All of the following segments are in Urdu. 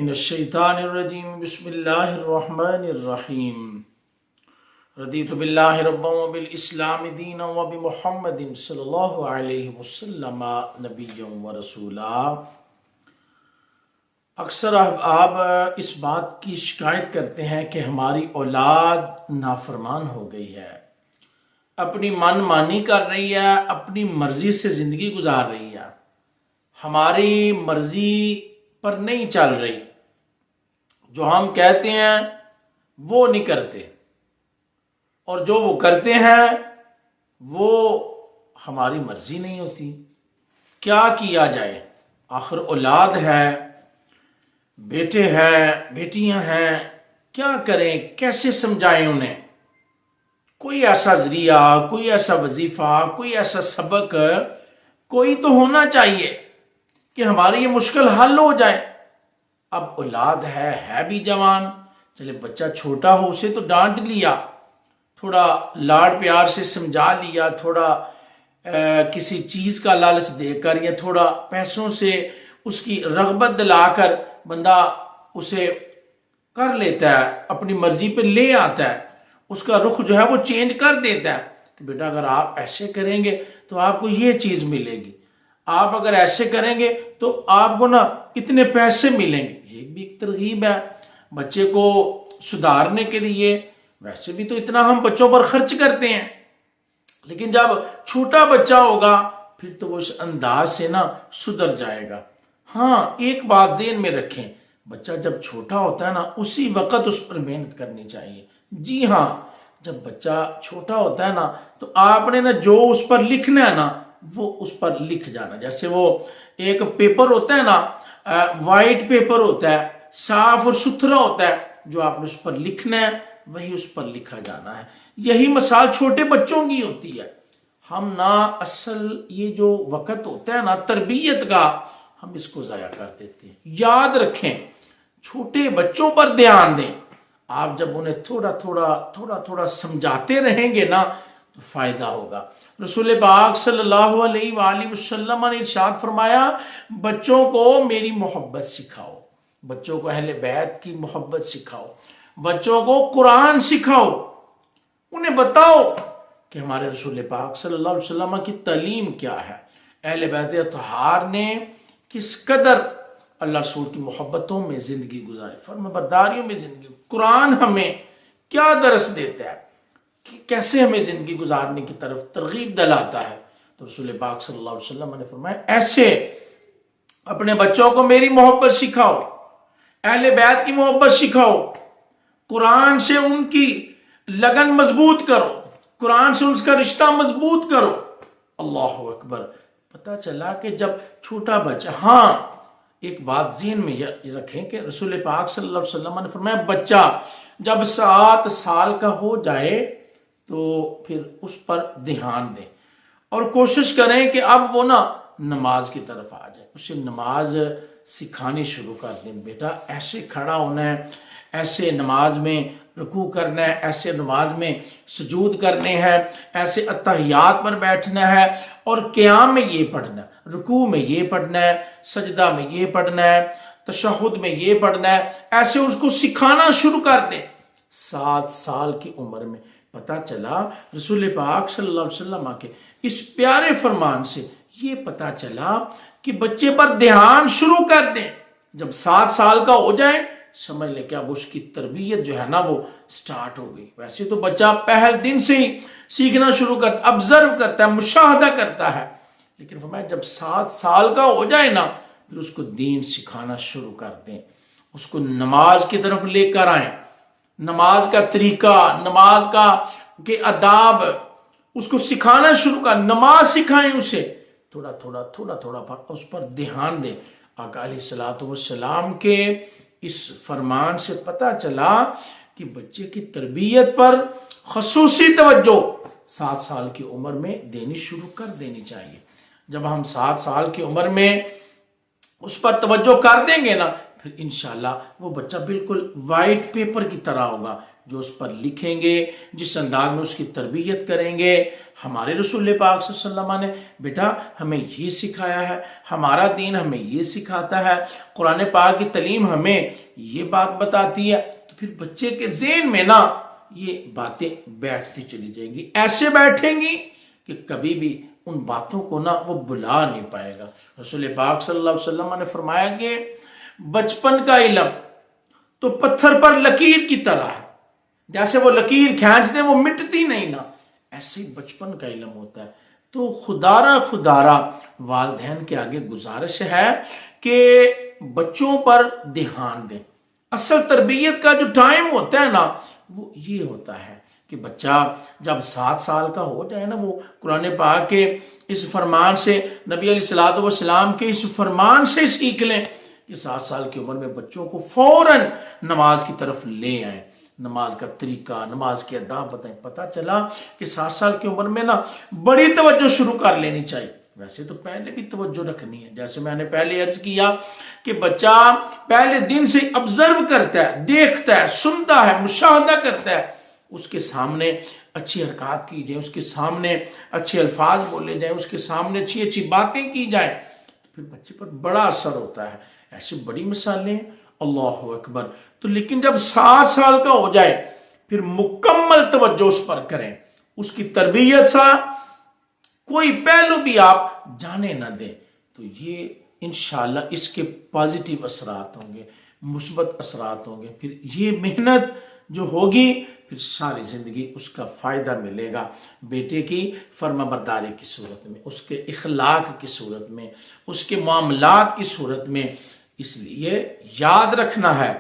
من الشیطان الرجیم بسم اللہ الرحمن الرحیم رضیت باللہ ربا وبالاسلام دینا وبمحمد صلی اللہ علیہ وسلم نبیا ورسولا۔ اکثر آپ اس بات کی شکایت کرتے ہیں کہ ہماری اولاد نافرمان ہو گئی ہے، اپنی من مانی کر رہی ہے، اپنی مرضی سے زندگی گزار رہی ہے، ہماری مرضی پر نہیں چل رہی، جو ہم کہتے ہیں وہ نہیں کرتے، اور جو وہ کرتے ہیں وہ ہماری مرضی نہیں ہوتی۔ کیا کیا جائے؟ آخر اولاد ہے، بیٹے ہیں، بیٹیاں ہیں، کیا کریں؟ کیسے سمجھائیں انہیں؟ کوئی ایسا ذریعہ، کوئی ایسا وظیفہ، کوئی ایسا سبق کوئی تو ہونا چاہیے کہ ہماری یہ مشکل حل ہو جائے۔ اب اولاد ہے بھی جوان، چلے بچہ چھوٹا ہو اسے تو ڈانٹ لیا، تھوڑا لاڈ پیار سے سمجھا لیا، تھوڑا کسی چیز کا لالچ دے کر یا تھوڑا پیسوں سے اس کی رغبت دلا کر بندہ اسے کر لیتا ہے، اپنی مرضی پہ لے آتا ہے، اس کا رخ جو ہے وہ چینج کر دیتا ہے کہ بیٹا اگر آپ ایسے کریں گے تو آپ کو یہ چیز ملے گی، آپ اگر ایسے کریں گے تو آپ کو نا اتنے پیسے ملیں گے۔ یہ بھی ایک ترغیب ہے بچے کو سدھارنے کے لیے۔ ویسے بھی تو اتنا ہم بچوں پر خرچ کرتے ہیں، لیکن جب چھوٹا بچہ ہوگا پھر تو وہ اس انداز سے نا سدھر جائے گا۔ ہاں ایک بات ذہن میں رکھیں، بچہ جب چھوٹا ہوتا ہے نا اسی وقت اس پر محنت کرنی چاہیے۔ جی ہاں، جب بچہ چھوٹا ہوتا ہے نا تو آپ نے نا جو اس پر لکھنا ہے نا وہ اس پر لکھ جانا۔ جیسے وہ ایک پیپر ہوتا ہے نا، وائٹ پیپر ہوتا ہے، صاف اور ستھرا ہوتا ہے، جو آپ نے اس پر لکھنا ہے وہی اس پر لکھا جانا ہے۔ یہی مثال چھوٹے بچوں کی ہوتی ہے۔ ہم نا اصل یہ جو وقت ہوتا ہے نا تربیت کا، ہم اس کو ضائع کر دیتے ہیں۔ یاد رکھیں، چھوٹے بچوں پر دھیان دیں۔ آپ جب انہیں تھوڑا تھوڑا سمجھاتے رہیں گے نا تو فائدہ ہوگا۔ رسول پاک صلی اللہ علیہ وآلہ وسلم نے ارشاد فرمایا، بچوں کو میری محبت سکھاؤ، بچوں کو اہل بیت کی محبت سکھاؤ، بچوں کو قرآن سکھاؤ، انہیں بتاؤ کہ ہمارے رسول پاک صلی اللہ علیہ وسلم کی تعلیم کیا ہے، اہل بیت اطہار نے کس قدر اللہ رسول کی محبتوں میں زندگی گزاری، فرمانبرداریوں میں زندگی۔ قرآن ہمیں کیا درس دیتا ہے کہ کیسے ہمیں زندگی گزارنے کی طرف ترغیب دلاتا ہے۔ تو رسول پاک صلی اللہ علیہ وسلم نے فرمایا، ایسے اپنے بچوں کو میری محبت سکھاؤ، اہل بیت کی محبت سکھاؤ، قرآن سے ان کی لگن مضبوط کرو، قرآن سے ان کا رشتہ مضبوط کرو۔ اللہ اکبر۔ پتہ چلا کہ جب چھوٹا بچہ، ہاں ایک بات ذہن میں رکھیں کہ رسول پاک صلی اللہ علیہ وسلم نے فرمایا، بچہ جب 7 سال کا ہو جائے تو پھر اس پر دھیان دیں اور کوشش کریں کہ اب وہ نا نماز کی طرف آ جائے، اسے نماز سکھانی شروع کر دیں۔ بیٹا ایسے کھڑا ہونا ہے، ایسے نماز میں رکوع کرنا ہے، ایسے نماز میں سجود کرنے ہیں، ایسے اتحیات پر بیٹھنا ہے، اور قیام میں یہ پڑھنا ہے، رکوع میں یہ پڑھنا ہے، سجدہ میں یہ پڑھنا ہے، تشہد میں یہ پڑھنا ہے، ایسے اس کو سکھانا شروع کر دیں۔ 7 سال کی عمر میں پتہ چلا رسول پاک صلی اللہ علیہ وسلم کے اس پیارے فرمان سے یہ پتہ چلا کہ بچے پر دھیان شروع کر دیں۔ جب 7 سال کا ہو جائے سمجھ لیں کہ اب اس کی تربیت جو ہے نا وہ سٹارٹ ہو گئی۔ ویسے تو بچہ پہل دن سے ہی سیکھنا شروع کرتا، آبزرو کرتا ہے، مشاہدہ کرتا ہے، لیکن فرمایا جب 7 سال کا ہو جائے نا پھر اس کو دین سکھانا شروع کر دیں، اس کو نماز کی طرف لے کر آئیں، نماز کا طریقہ، نماز کا کے آداب اس کو سکھانا شروع کر، نماز سکھائیں اسے، تھوڑا تھوڑا اس پر دھیان دیں۔ آقا علیہ الصلوۃ والسلام کے اس فرمان سے پتہ چلا کہ بچے کی تربیت پر خصوصی توجہ 7 سال کی عمر میں دینی شروع کر دینی چاہیے۔ جب ہم 7 سال کی عمر میں اس پر توجہ کر دیں گے نا پھر انشاءاللہ وہ بچہ بالکل وائٹ پیپر کی طرح ہوگا، جو اس پر لکھیں گے، جس انداز میں اس کی تربیت کریں گے. ہمارے رسول پاک صلی اللہ علیہ وسلم نے بیٹا ہمیں یہ سکھایا ہے، ہمارا دین ہمیں یہ سکھاتا ہے، قرآن پاک کی تعلیم ہمیں یہ بات بتاتی ہے. تو پھر بچے کے ذہن میں نا یہ باتیں بیٹھتی چلی جائیں گی، ایسے بیٹھیں گی کہ کبھی بھی ان باتوں کو نا وہ بلا نہیں پائے گا. رسول پاک صلی اللہ علیہ وسلم نے فرمایا کہ بچپن کا علم تو پتھر پر لکیر کی طرح ہے، جیسے وہ لکیر کھینچتے وہ مٹتی نہیں نا، ایسے ہی بچپن کا علم ہوتا ہے. تو خدارہ والدین کے آگے گزارش ہے کہ بچوں پر دھیان دیں. اصل تربیت کا جو ٹائم ہوتا ہے نا وہ یہ ہوتا ہے کہ بچہ جب 7 سال کا ہو جائے نا، وہ قرآن پاک کے اس فرمان سے، نبی علیہ الصلوۃ والسلام کے اس فرمان سے سیکھ لیں کہ 7 سال کی عمر میں بچوں کو فوراً نماز کی طرف لے آئیں، نماز کا طریقہ، نماز کے آداب بتائیں. پتہ چلا کہ 7 سال کی عمر میں نا بڑی توجہ شروع کر لینی چاہیے. ویسے تو پہلے بھی توجہ رکھنی ہے، جیسے میں نے پہلے عرض کیا کہ بچہ پہلے دن سے آبزرو کرتا ہے، دیکھتا ہے، سنتا ہے، مشاہدہ کرتا ہے. اس کے سامنے اچھی حرکات کی جائیں، اس کے سامنے اچھے الفاظ بولے جائیں، اس کے سامنے اچھی اچھی باتیں کی جائیں، تو پھر بچے پر بڑا اثر ہوتا ہے. ایسی بڑی مثالیں، اللہ اکبر. تو لیکن جب 7 سال کا ہو جائے پھر مکمل توجہ اس پر کریں، اس کی تربیت سے کوئی پہلو بھی آپ جانے نہ دیں، تو یہ انشاءاللہ اس کے پازیٹیو اثرات ہوں گے، مثبت اثرات ہوں گے. پھر یہ محنت جو ہوگی پھر ساری زندگی اس کا فائدہ ملے گا. بیٹے کی فرما برداری کی صورت میں، اس کے اخلاق کی صورت میں، اس کے معاملات کی صورت میں. اس لیے یاد رکھنا ہے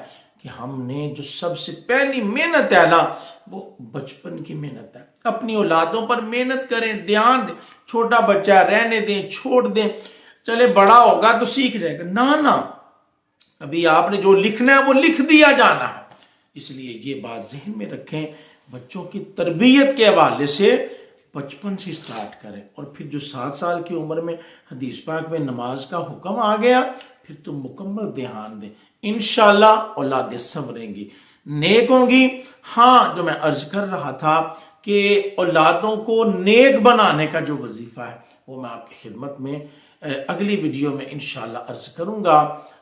کہ ہم نے جو سب سے پہلی محنت ہے نا وہ بچپن کی محنت ہے. اپنی اولادوں پر محنت کریں، دھیان دیں. چھوٹا بچہ رہنے دیں، چھوڑ دیں، چلے بڑا ہوگا تو سیکھ جائے گا. نہ ابھی آپ نے جو لکھنا ہے وہ لکھ دیا جانا ہے. اس لیے یہ بات ذہن میں رکھیں، بچوں کی تربیت کے حوالے سے بچپن سے سٹارٹ کریں. اور پھر جو 7 سال کی عمر میں حدیث پاک میں نماز کا حکم آ گیا پھر تو مکمل دھیان دیں. انشاءاللہ اولادیں سنوریں گی، نیک ہوں گی. ہاں جو میں عرض کر رہا تھا کہ اولادوں کو نیک بنانے کا جو وظیفہ ہے وہ میں آپ کی خدمت میں اگلی ویڈیو میں انشاءاللہ عرض کروں گا.